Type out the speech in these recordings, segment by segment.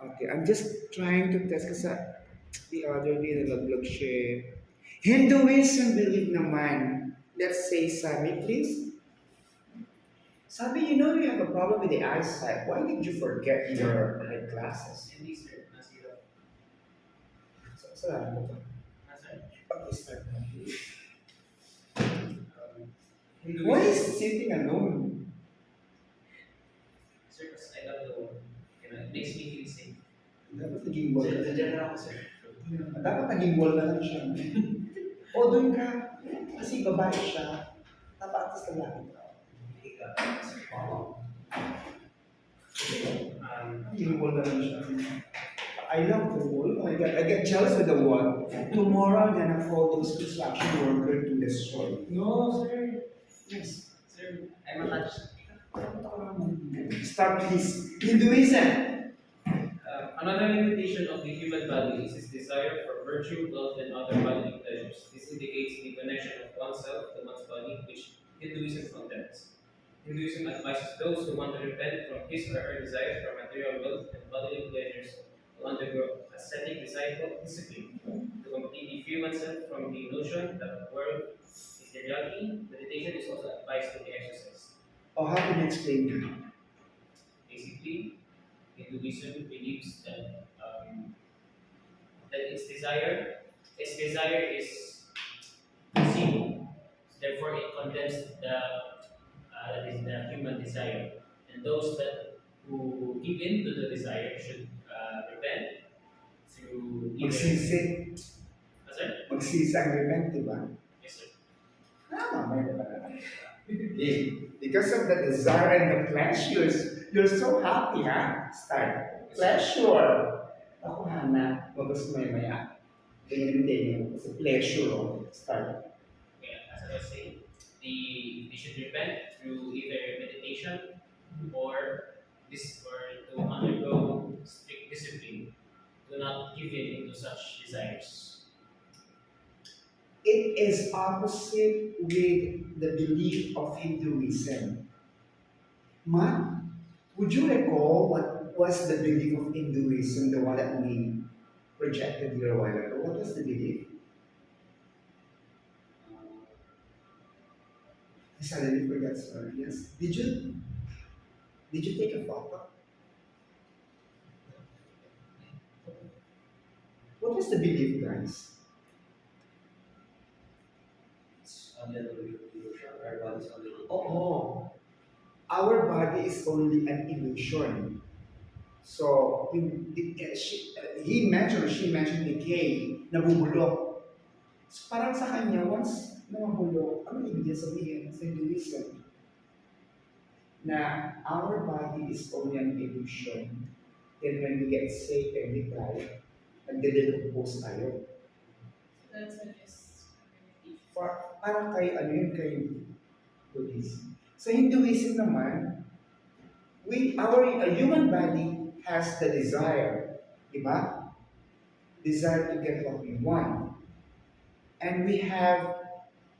Okay, I'm just trying to test kasi the other day nalaglag siya eh. Hinduism believe naman. Let's say Sami, please. Sabi, you know you have a problem with the eyesight. Why did you forget your eyeglasses? Hindi sir, nasira. Saan ko ba? Nasaan? Pag-start na. Why Hinduism. is sitting alone? Sir, because I love the world. You know, it makes me feel safe. Dapat naging wall ka. Nandiyan na ako, sir. Dapat naging wall ka lang siya. O doon ka. Kasi babae siya. Dapat atas lalaki ka. Hindi ka. Naging wall ka lang siya. I love the wall. Oh my God, I get jealous with the wall. Tomorrow, I'm gonna call those construction workers to destroy. No, sir. Yes. Sir, I'm attached. Start please. Hinduism. Another limitation of the human body is its desire for virtue, wealth, and other bodily pleasures. This indicates the connection of oneself to one's body, which Hinduism condemns. Hinduism advises those who want to repent from his or her desires for material wealth and bodily pleasures to undergo ascetic discipline to completely free oneself from the notion that the world is the reality. Meditation is also advised to be exercised. Or how can you explain that? Basically, Hinduism believes that its desire is sin. Therefore, it condemns that is the human desire, and those that who give in to the desire should repent through either. Magsisi. Sir? Magsisi ang repent, di ba? Yes, sir. Tama, may naman. Because of the desire and the pleasures, you're so happy, ha? Start. Pleasure. Ako, Hana, magas maya-maya. Ganyan din yung pleasure. Oh. Start. Yeah, as I was saying, they should repent through either meditation or to undergo strict discipline. Do not give in into such desires. It is opposite with the belief of Hinduism. Ma, would you recall what was the belief of Hinduism, the one that we projected here a while ago? What was the belief? I suddenly forgot, sorry. Yes. Did you take a photo? What was the belief, guys? It's only a little bit illusion. Our body is only Oh, our body is only an illusion. So, she mentioned decay, nabubulok. So, parang sa kanya, once na mabulok, ano ibig sabihin sa Hinduism? Na our body is only an illusion. Then when we get sick and we die, nagde-decompose tayo. That's what is. Parang kay, ano yun, kay Buddhism. Sa Hinduism naman, our human body has the desire, di ba? Desire to get what we want. And we have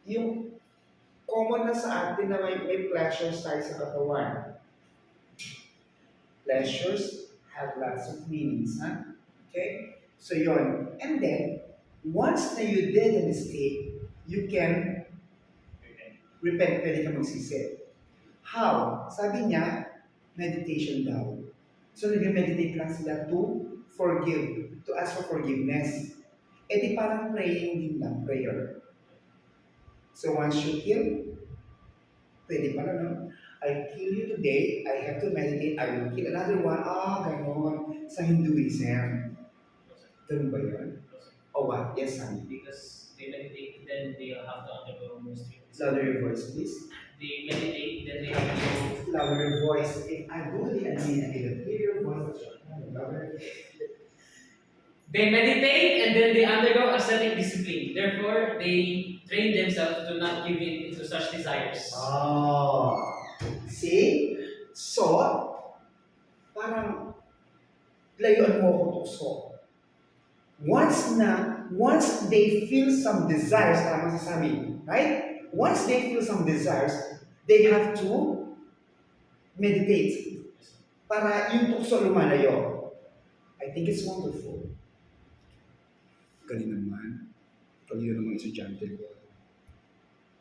yung common na sa atin na may pleasures tayo sa katawan. Pleasures have lots of meanings, huh? Okay? So yon. And then, once na you did a mistake, you can repent, pwede ka magsisi. How? Sabi niya, meditation daw. So nag-meditate lang sila to forgive, to ask for forgiveness. E di parang praying din lang, prayer. So once you kill, pwede pa no? I kill you today, I have to meditate, I will kill another one. Ah, ganon. Sa Hinduism. Ganun ba yun? Oh, what? Yes, honey. Because they meditate, then they have to undergo strict discipline. Louder your voice, please. They meditate, then they have to go. Louder your voice. If I go to the admin, I can hear your voice. Louder. They meditate and then they undergo ascetic discipline. Therefore, they train themselves to not give in into such desires. Oh. See? So, parang layuan mo ko tukso. Once they feel some desires, tama sa sabi, right? Once they feel some desires, they have to meditate para yung tukso lumalayo. I think it's wonderful. Galing naman. Talino ng mga estudyante ko.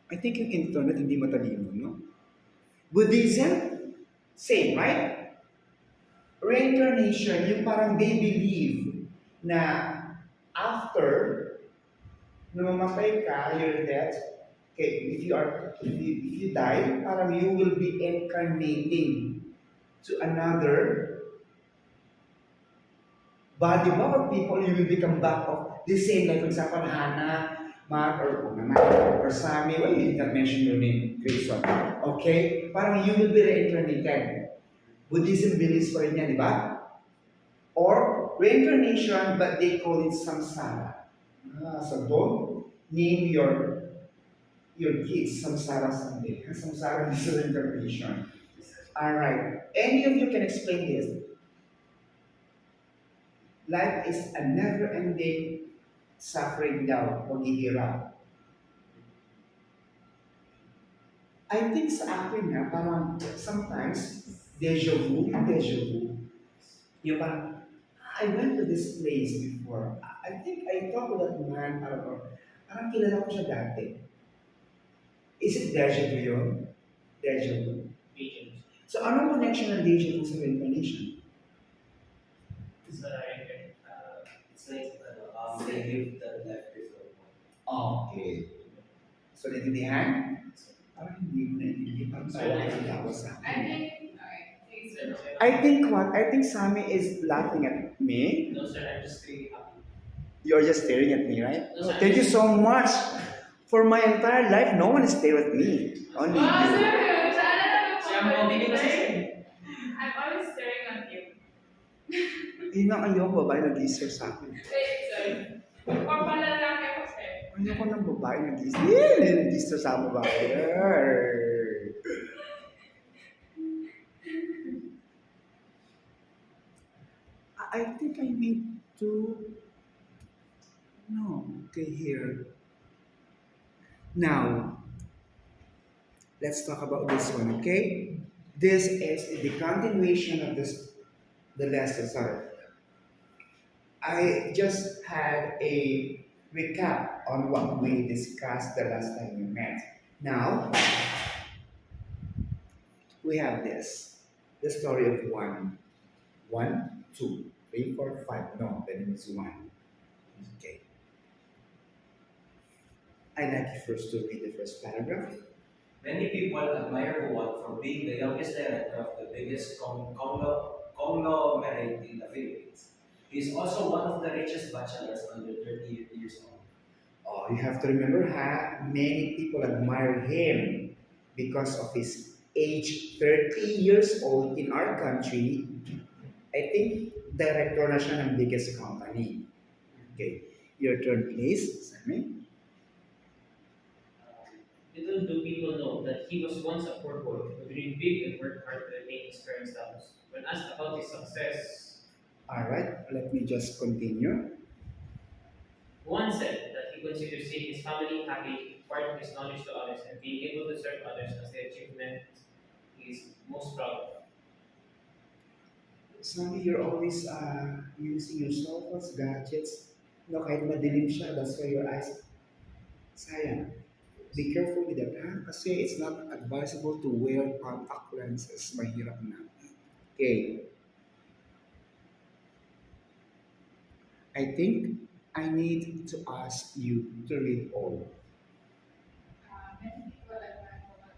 I think yung internet hindi matalino, no? Buddhism, same, right? Reincarnation, yung parang they believe na after namamatay ka, you're dead. Okay, if you die, parang you will be incarnating to another body ba or people, you will become back of the same, like for example, Hannah, Matt, or Matt, or Sammy, well, you did not mention your name, Grayson. Okay? Parang you will be reincarnated. Buddhism believes pa rin yan, di ba? Or reincarnation, but they call it samsara. So don't name your kids samsara someday. Samsara is reincarnation. Alright. Any of you can explain this? Life is a never-ending suffering daw, paghihirap. I think sa akin nga, parang sometimes, deja vu. Yung parang, I went to this place before. I think I talked to that man, parang kilala ko siya dati. Is it deja vu yun? Deja vu. Patience. So, anong connection ng deja vu sa reincarnation? It's It's like they live the life before. Okay. So, naintindihan? Parang hindi mo naintindihan. Parang tayo ay nagawa sa I akin. think, alright, thanks a lot. I think what? I think Sammy is laughing at me. No, sir, I'm just really happy. You're just staring at me, right? No, sir. Thank you so much. For my entire life, no one is staring at me. Only Wow, you. sir, sana na Siya ang pabili na sa I'm always staring at you. Yun ang ayoko, babae nag-deserve sa akin. Wait, sorry. Or palalaki ako, sir. Ayoko ng babae nag-deserve. Yeah, nag-deserve sa akin babae. Arr. I think I need to... No, okay, here. Now, let's talk about this one, okay? This is the continuation of the lesson. Sorry. I just had a recap on what we discussed the last time we met. Now, we have this. The story of one. One, two, three, four, five. No, the name is one. Okay. I'd like you first to read the first paragraph. Many people admire Juan for being the youngest director of the biggest conglomerate in the Philippines. He is also one of the richest bachelors under 30 years old. Oh, you have to remember how many people admire him because of his age 30 years old in our country. I think director na siya ng biggest company. Okay. Your turn, please, Sammy. Little do people know that he was once a poor boy who dreamed big and worked hard to attain his current status. When asked about his success, All right, let me just continue. Juan said that he considers seeing his family happy, imparting his knowledge to others, and being able to serve others as the achievement he is most proud of. Sammy, you're always using your cell phones, gadgets. No, kahit madilim siya, that's why your eyes, sayang. Be careful with that, ha? Kasi it's not advisable to wear contact lenses. Mahirap na. Okay. I think I need to ask you to read all. Many people admire Juan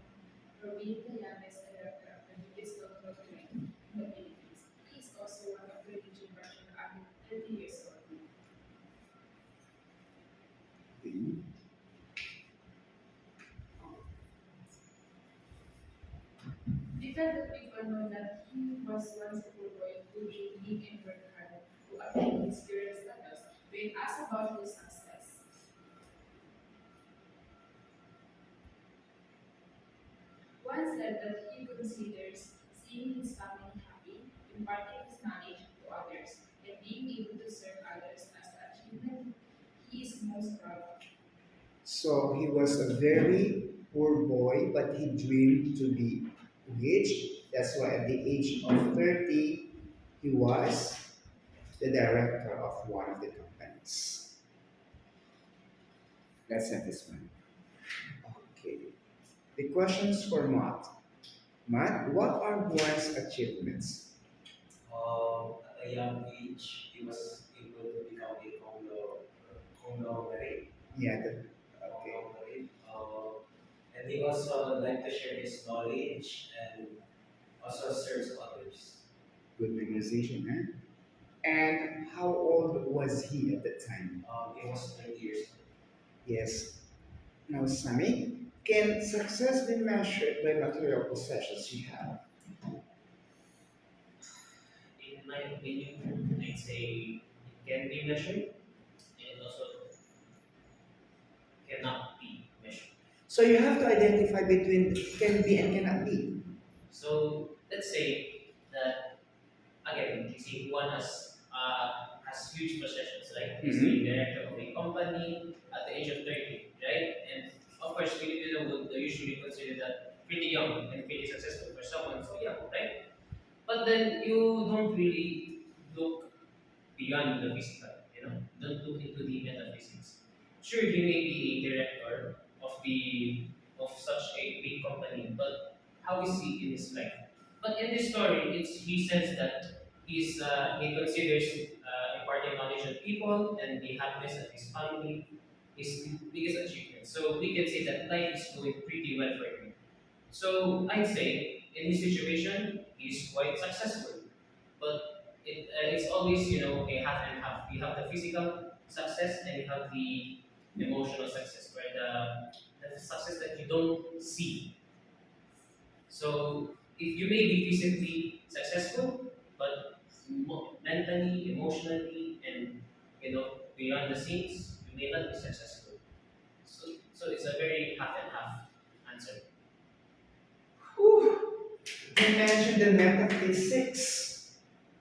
for being the youngest director of the biggest conglomerate in the Philippines. He is also one of the richest bachelor at 30 years old. Okay. Little do people know that he was once a poor boy who dreamed big and worked hard to attain his current status. When asked about his success, one said that he considers seeing his family happy, imparting his knowledge to others, and being able to serve others as the achievement he is most proud of. So he was a very poor boy, but he dreamed to be rich. That's why at the age of 30, he was the director of one of the companies. Let's have this one. Okay. The questions for Matt. Matt, what are Juan's achievements? At a young age, he was able to become a conglomerate. Yeah, okay. Conglomerate. And he also like to share his knowledge and also serves others. Good memorization, huh? And how old was he at the time? He was 30 years old. Yes. Now, Sami, can success be measured by material possessions you have? In my opinion, I'd say it can be measured and it also cannot be measured. So you have to identify between can be and cannot be. So let's say that again, you see, one has huge possessions, right? He's the director of a company at the age of 30, right? And of course, Filipino would usually consider that pretty young and pretty successful for someone so young, right? But then you don't really look beyond the physical, don't look into the metaphysics. Sure, you may be a director of such a big company, but how is he in his life? But in this story, he says that he considers imparting knowledge on people and the happiness of his family his biggest achievement. So we can say that life is going pretty well for him. So I'd say in his situation, he's quite successful. But it's always a half and half. You have the physical success and you have the emotional success, where the success that you don't see. So if you may be physically successful, but mentally, emotionally, and beyond the scenes, you may not be successful. So it's a very half and half answer. Whew. You mentioned the metaphysics,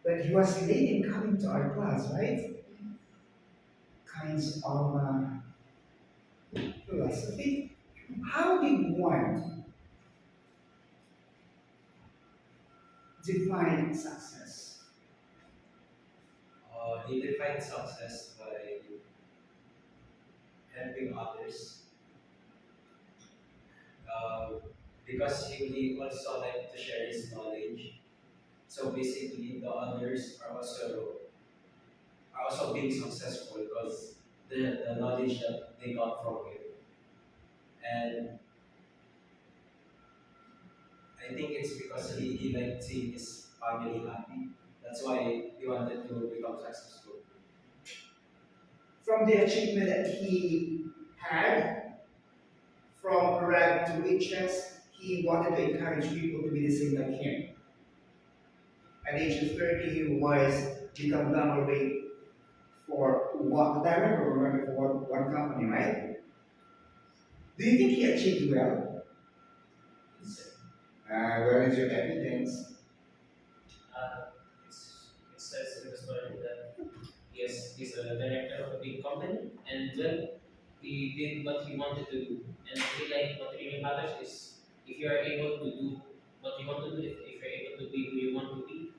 but he was late in coming to our class, right? Kinds of philosophy. How did one define success? He defined success by helping others uh, because he also like to share his knowledge. So basically, the others are also being successful because the knowledge that they got from him. And I think it's because he liked seeing his family happy. That's why he wanted to become successful. From the achievement that he had, from rag to riches, he wanted to encourage people to be the same like him. At the age of 30, he was become number rate for one, the director, remember, for one company, right? Do you think he achieved well? Where is your evidence? It says in the story that yes, he's a director of a big company, and well, he did what he wanted to do. And I feel like what really matters is if you are able to do what you want to do, if you're able to be who you want to be,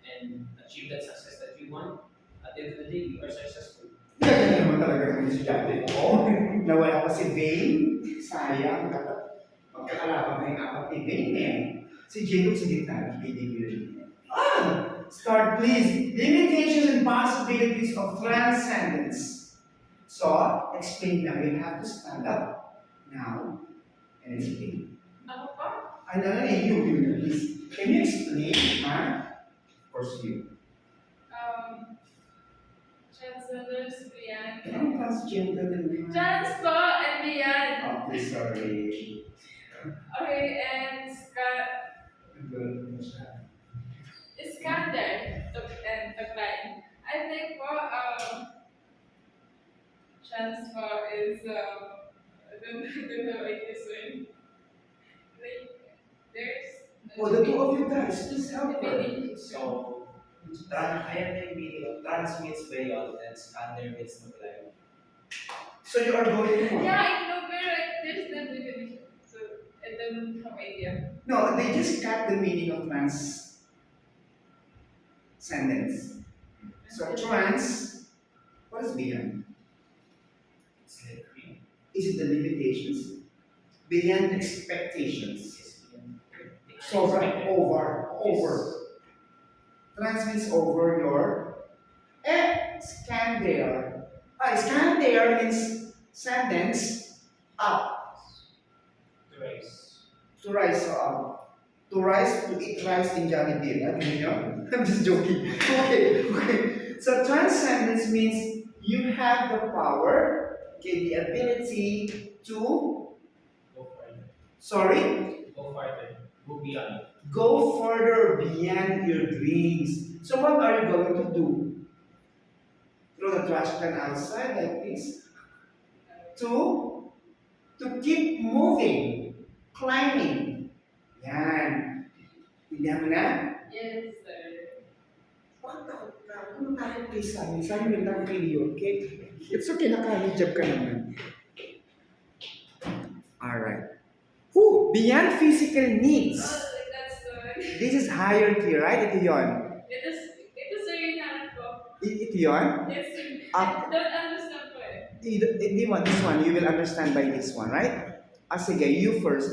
and achieve that success that you want, at the end of the day, you are successful. Ganyan naman talaga ng estudyante ko. Nawala pa si Vane. Sayang. Dapat magkakalaban kayong apat ni Vane eh. Si Jacob sa gitna. Hindi. Start please. Limitations and possibilities of transcendence. So, explain now. You have to stand up now and explain. Ako pa? No, you, please. Can you explain, huh? Of course, you. Transcendence beyond. Anong transgender na naman? Transpo and beyond. Okay, sorry. Okay, and Iskander and Tagline. I think transfer is I don't know like this way. Like there's Oh, the two of you guys, please help her. meaning. So, I have the meaning of trans means beyond and scander means to climb. So you are going to Yeah, I know, but like, there's no definition, so I don't have idea. No, they just cut the meaning of transcendence. So trans, what is beyond? It's like green. Is it the limitations? Beyond expectations. Yes, green. So right, over. Trans means over your scan there. Scan there means sentence up. To raise. To rise up. To rise, to eat rice in Jollibee. Right? You know? I'm just joking. Okay. So transcendence means you have the power, okay, the ability to, Go further. sorry, Go farther. Go beyond. go further beyond your dreams. So what are you going to do? Throw the trash can outside like this? To keep moving, climbing. Yan. Tindihan mo na? Yes, sir. Bakit takot ka? Kung takot kayo sa amin, sa amin lang kayo, okay? It's okay, naka-hijab ka naman. Alright. Who? Beyond physical needs. Oh, that's good. This is hierarchy, right? Ito yon. Ito sir yung namin ko. Ito yon. Yes, sir. Up. I don't understand po eh. Hindi mo, this one, you will understand by this one, right? Sige, you first.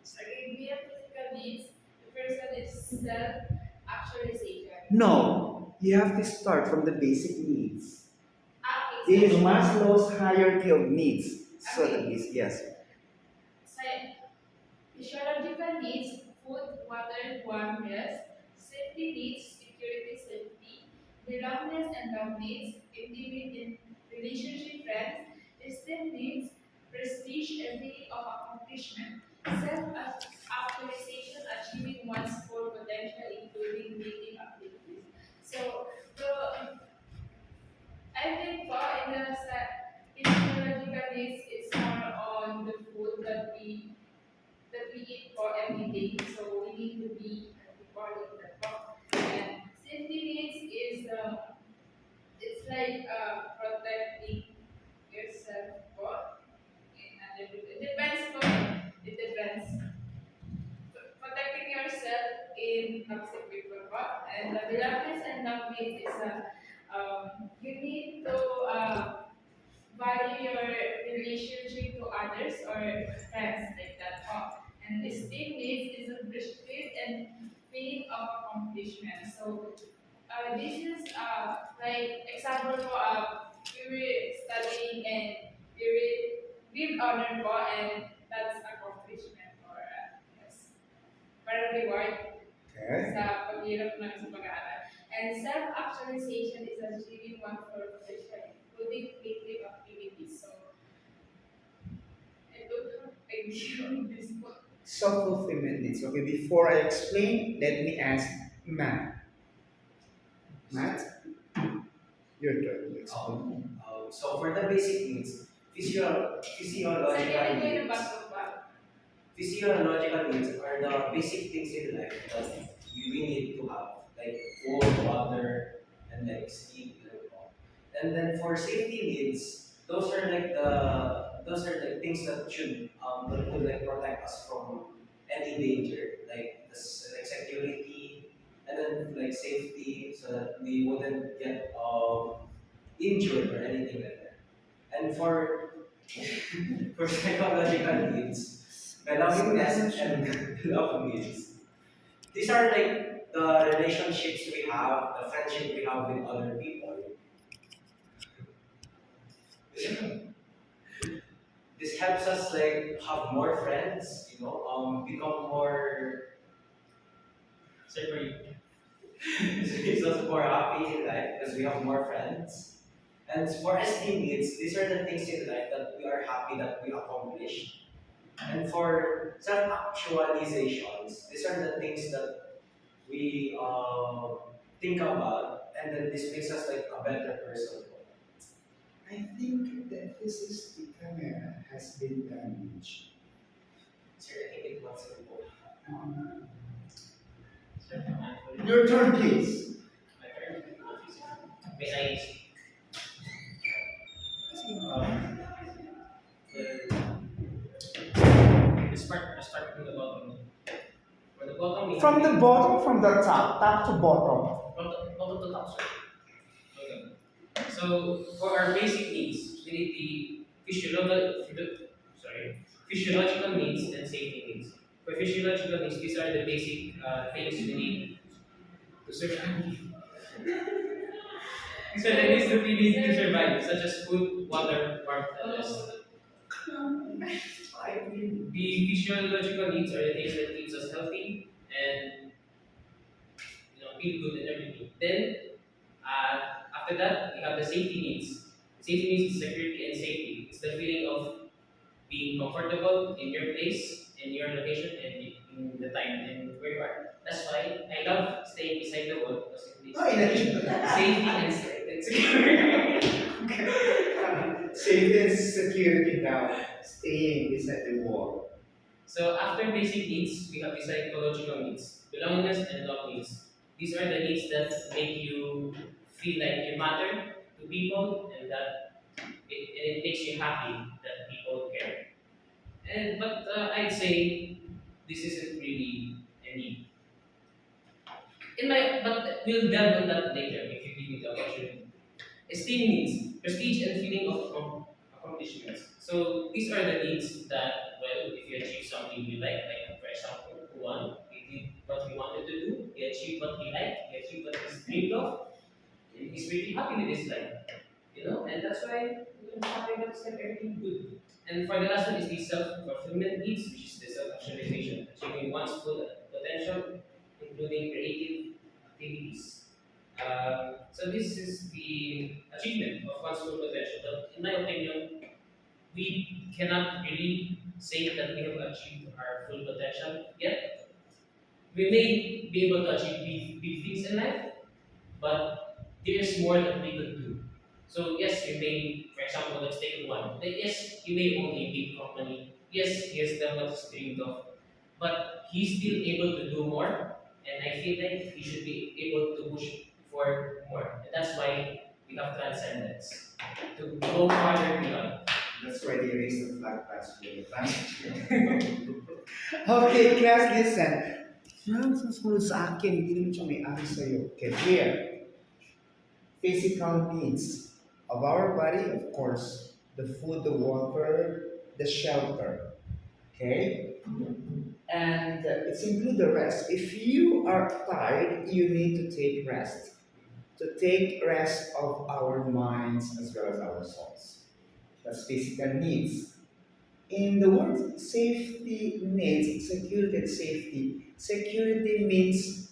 Okay, we have physical needs. The first one is self-actualization. No, you have to start from the basic needs. Okay, This is Maslow's hierarchy of needs. So Okay. that is, yes. Physiological needs, food, water, warm, rest. Safety needs, security, safety. Belongingness and love needs, intimate relationship, friends. Esteem needs, prestige and feeling of accomplishment. Self-actualization, achieving one's full potential, including dating activities. So, I think in the physiological needs, it's more on the food that we eat for every day. So we need to be part of that box. And safety needs is it's like protecting yourself for it depends po. It depends. Protecting yourself in toxic people po. And the belongingness and love needs is you need to value your relationship to others or friends like that. Oh. And esteem needs is a pursuit and feeling of accomplishment. So this is like example for we were studying and we were give honor for and that's accomplishment or yes. Para reward Okay. sa paghirap ng sa pag-aaral. And self-actualization is achieving one for potential, including creative activities. So, I don't have idea on this one. Self-fulfillment needs. Okay, before I explain, let me ask Matt. Matt, your turn to explain. So for the basic needs, physiological Second, ito yung needs. back to back. Physiological needs are the basic things in life that we need to have, like food, water, and like sleep. And then for safety needs, those are the things that should that would like protect us from any danger, like like security, and then like safety, so that we wouldn't get injured or anything like that. And for for psychological needs, belongingness and love needs. These are like the relationships we have, the friendship we have with other people. This helps us like have more friends, become more. Sorry. This makes us more happy in life because we have more friends. And for SD needs, these are the things in life that we are happy that we accomplished. And for self-actualizations, these are the things that we think about, and then this makes us like a better person. I think that this is the camera has been damaged. Sir, I think it wants to go. Sir, Your turn, please. my turn. May I speak? Start from the bottom. From the bottom, we From have the bottom, from the top to bottom. from the bottom to top, sir. So for our basic needs, we need the physiological needs and safety needs. For physiological needs, these are the basic things we need to survive. These are the needs that we need to survive, such as food, water, warmth, and rest. The physiological needs are the things that keeps us healthy and feel good and everything. Then after that, we have the safety needs. Safety needs is security and safety. It's the feeling of being comfortable in your place, in your location, and in the time and where you are. That's why I love staying beside the wall because it Oh, in addition to leads that, safety and security. safety and security now, staying beside the wall. So after basic needs, we have the psychological needs, belongingness and love needs. These are the needs that make you feel like you matter to people and that it makes you happy that people care. But I'd say this isn't really a need. But we'll delve on that later if you give me the opportunity. Esteem needs prestige and feeling of accomplishments. So these are the needs that, well, if you achieve something you like for example, one, he did what he wanted to do, he achieved what he liked, he achieved what he dreamed of, and he's really happy with his life. And that's why happy that's like everything good. And for the last one is the self-fulfillment needs, which is the self-actualization, achieving one's full potential, including creative activities. So this is the achievement of one's full potential. But in my opinion, we cannot really say that we have achieved our full potential yet. We may be able to achieve big things in life, but there's more that we could do. So yes, you may, for example, let's take one. Yes, you may own a big company. Yes, he has done what he's dreamed of, but he's still able to do more, and I feel like he should be able to push for more. And that's why we have transcendence to go farther beyond. That's why they raised the flag last year. Okay, class, listen. Yan, susunod sa akin, hindi naman siya may ari sa'yo. Okay, here. Physical needs of our body, of course, the food, the water, the shelter. Okay? And it's include the rest. If you are tired, you need to take rest. To take rest of our minds as well as our souls. That's physical needs. In the word safety needs, security and safety, security means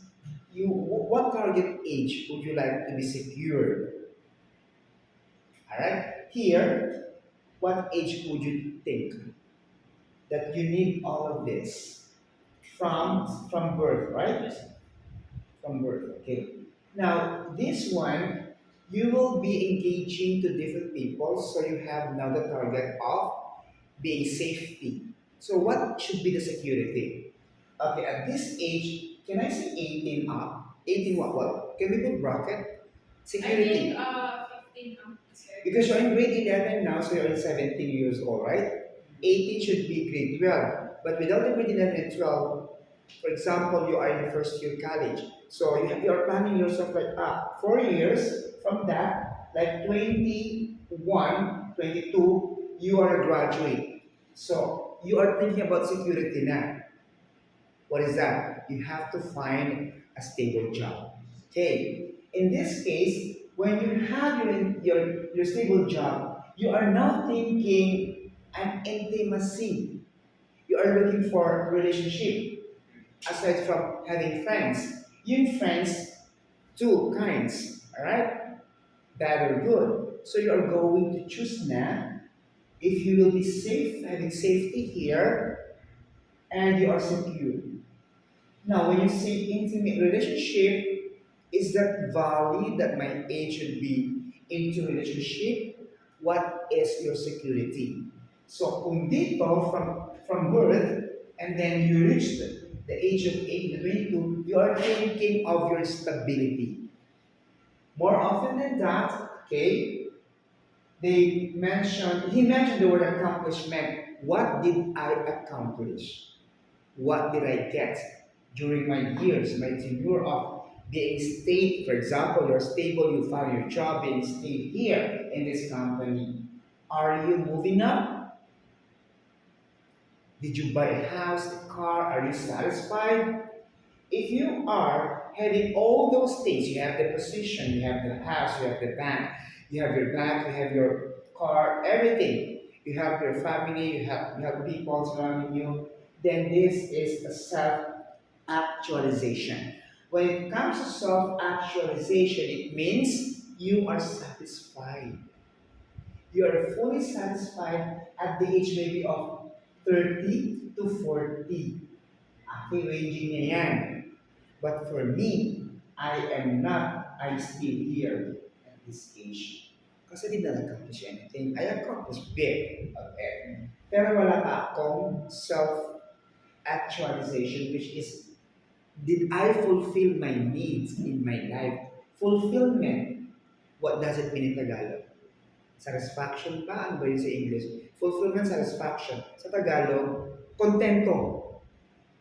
what target age would you like to be secured? Alright? Here, what age would you think that you need all of this? From birth, right? From birth, okay. Now, this one, you will be engaging to different people, so you have now the target of being safety. So what should be the security? Okay, at this age, can I say 18 up? 18 what? Can we put bracket? I think Security. 15 is very Because you're in grade 11 now, so you're in 17 years old, right? 18 should be grade 12. But without the grade 11 and 12, for example, you are in the first year college. So you're planning yourself like 4 years from that, like 21, 22, you are a graduate. So you are thinking about security now. What is that? You have to find a stable job. Okay. In this case, when you have your stable job, you are now thinking an intimacy. You are looking for relationship aside from having friends. You friends, two kinds, alright? Bad or good. So you are going to choose now if you will be safe, having safety here, and you are secure. Now, when you say intimate relationship, is that valid that my age should be into relationship? What is your security? So, kung dito, from birth, and then you reach the age of 18 to 22, you are thinking of your stability. More often than that, okay, he mentioned the word accomplishment. What did I accomplish? What did I get during my years, my tenure of being stayed, for example, you're stable, you found your job, being stayed here in this company. Are you moving up? Did you buy a house, a car? Are you satisfied? If you are having all those things, you have the position, you have the house, you have the bank, you have your car, everything. You have your family, you have people surrounding you. Then this is a self-actualization. When it comes to self-actualization, it means you are satisfied. You are fully satisfied at the age maybe of 30 to 40. Okay, ranging niya yan. But for me, I am not, I'm still here at this age. Kasi di na accomplish anything. I accomplished bit of it. Pero wala pa akong self-actualization, which is, did I fulfill my needs in my life? Fulfillment, what does it mean in Tagalog? Satisfaction ba? Ano ba yun sa English? Fulfillment, satisfaction. Sa Tagalog, kontento.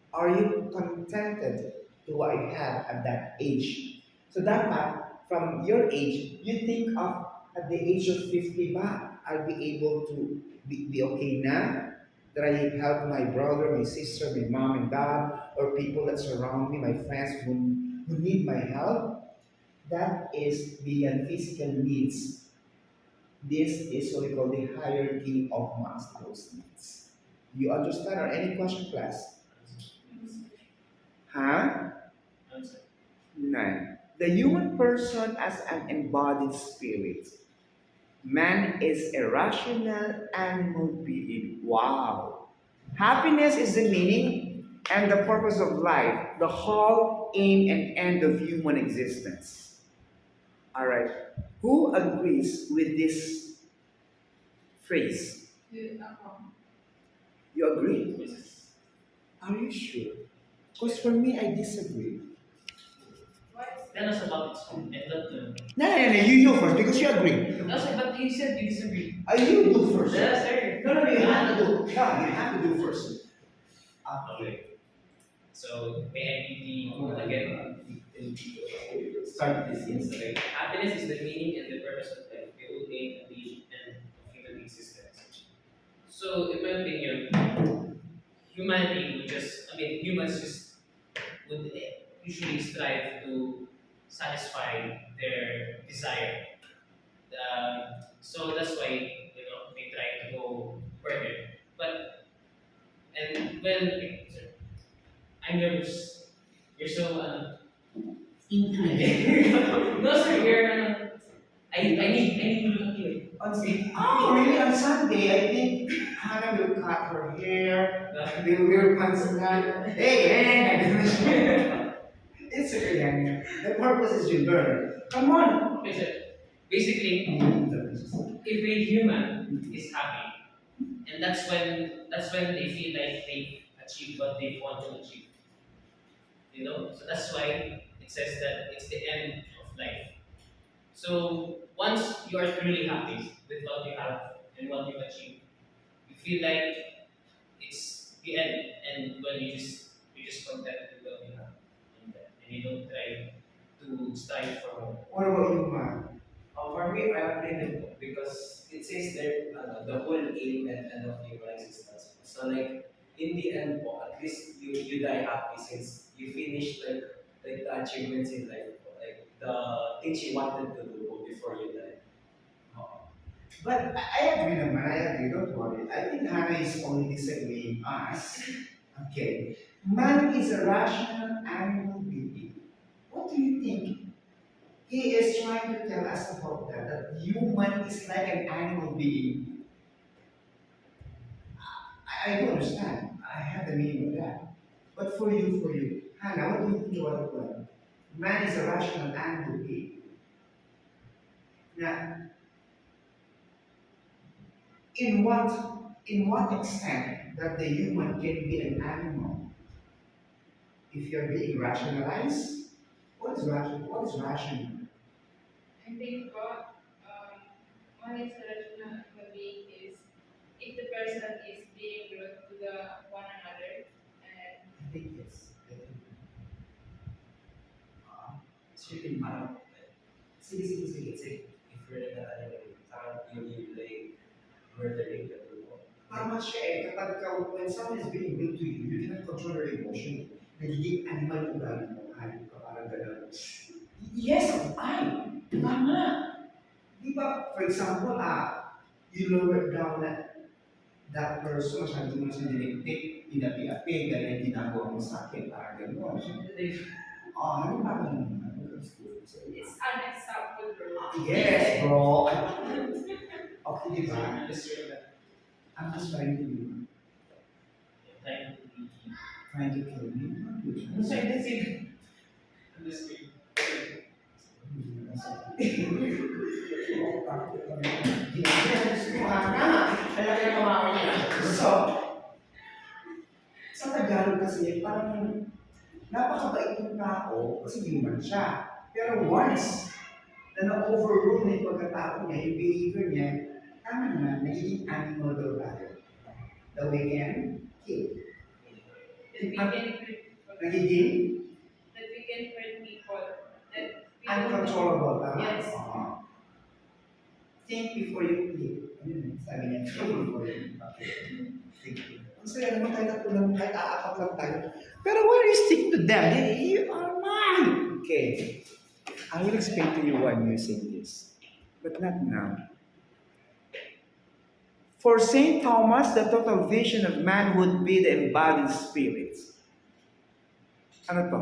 Are you contented to what you have at that age? So dapat, from your age, you think of at the age of 50 ba, I'll be able to be okay na? That I help my brother, my sister, my mom and dad, or people that surround me, my friends who need my help? That is beyond physical needs. This is what we call the hierarchy of Maslow's needs. You understand or any question, class? Huh? Answer. None. The human person as an embodied spirit. Man is a rational animal being. Wow. Happiness is the meaning and the purpose of life, the whole aim and end of human existence. All right. Who agrees with this phrase? You agree? Yes. Are you sure? Because for me, I disagree. Tell us about it. I thought No, no, no, you first because you agree. no, sir, but you said you disagree. You do first. Yes, sir. No, no, no, you have to do. No, you have to do first. Okay. So may I read the quote again? Start this Yes. yes. Okay. Happiness is the meaning and the purpose of life, the whole aim and the end of human existence. So, in my opinion, humanity would just, I mean, humans just would usually strive to satisfy their desire. So that's why they try to go further. But and well, okay, sir, I'm nervous. You're so no, sir, you're I need to look at you. On Sunday. Oh, really? On Sunday, I think Hannah will cut her hair. Will wear pants na. Hey. It's okay, Hannah. The purpose is you learn. Come on. Okay, sir. Basically, if a human is happy, and that's when they feel like they achieved what they want to achieve. So that's why it says that it's the end of life. So once you are truly happy with what you have and what you've achieved, you feel like it's the end, and when you just content with what you have, and you don't try to strive for more. What about you, man? For me, I agree with you because it says there the whole aim and end of human existence. So like in the end, po, at least you die happy since you finished like the achievements in life, po, like the things you wanted to do before you die. Oh. But I agree naman, I agree, don't worry. I think Hannah is only disagreeing us. Okay. Man is a rational animal being. What do you think? He is trying to tell us about that human is like an animal being. I do understand. I have the meaning of that. But for you, Hannah, what do you think about the word? Man is a rational animal being. Now, in what extent that the human can be an animal if you're being rationalized? What is rational? What is rational? I think one inspirational being is if the person is being rude to the one another and I think yes. discipline mo. Sige, sige, sige. Let's say, if you're in you like murdering the people. Tama siya eh, kapag when someone is being rude to you, you cannot control your emotion. Nagiging animal yung ugali mo, hayop ka, parang gano'n. Yes, tama. Di ba, for example, you lower down that person, masyado mo siya dinigtik, pinapi-api, ganyan ginagawa mo sa akin, parang gano'n. Ano ba naman? It's unacceptable, bro. Yes, bro. Okay, di ba? Just share that. I'm just trying to Trying to be. kill me. I'm just kidding. So, sa Tagalog kasi, parang napakabait ng tao kasi human siya. Pero once na na-overrule na yung pagkatao niya, yung behavior niya, tama naman, nagiging animal daw tayo. That we can kill. Nagiging That we can hurt people. That we uncontrollable, tama? Yes. Think before you kill. Sabi niya, think before you okay. Think. Ang saya naman kahit ako lang, kahit aapat lang tayo. Pero why are you sticking to them? You are mine! Okay. I will explain to you why I'm using this. But not now. For St. Thomas, the total vision of man would be the embodied spirit. Ano to?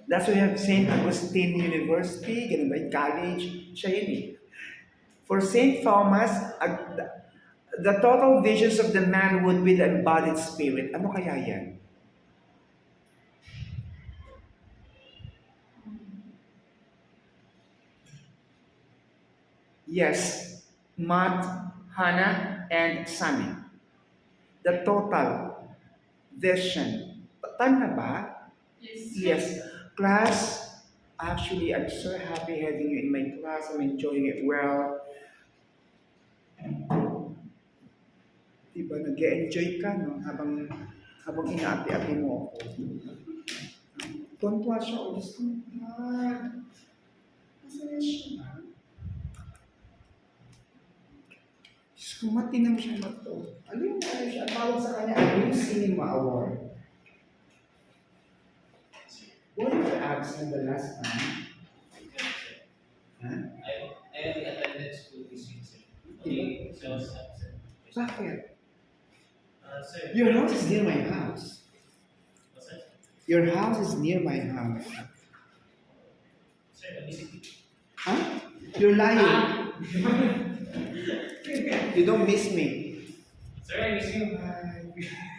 That's why we have St. Augustine University, ganun ba, college, siya yun eh. For St. Thomas, the total visions of the man would be the embodied spirit. Ano kaya yan? Yes, Matt, Hannah, and Sunny. The total vision. Time na ba? Yes. Yes. Class, actually, I'm so happy having you in my class. I'm enjoying it well. Diba, nag-enjoy ka, no? Habang inaati-ati mo ako. Tuntua siya, o gusto mo na. Masaya siya. Diyos ko, matinang siya na to. Alam mo, siya, ang tawag sa kanya, ang Cinema Award. What did you absent the last time? Huh? I only attended school this week, sir. Okay, so I was absent. Bakit? Sir, Your house is near my house. what's that? Your house is near my house. Sir, I missed it. Huh? You're lying. You don't miss me. Sir, I miss you. Bye.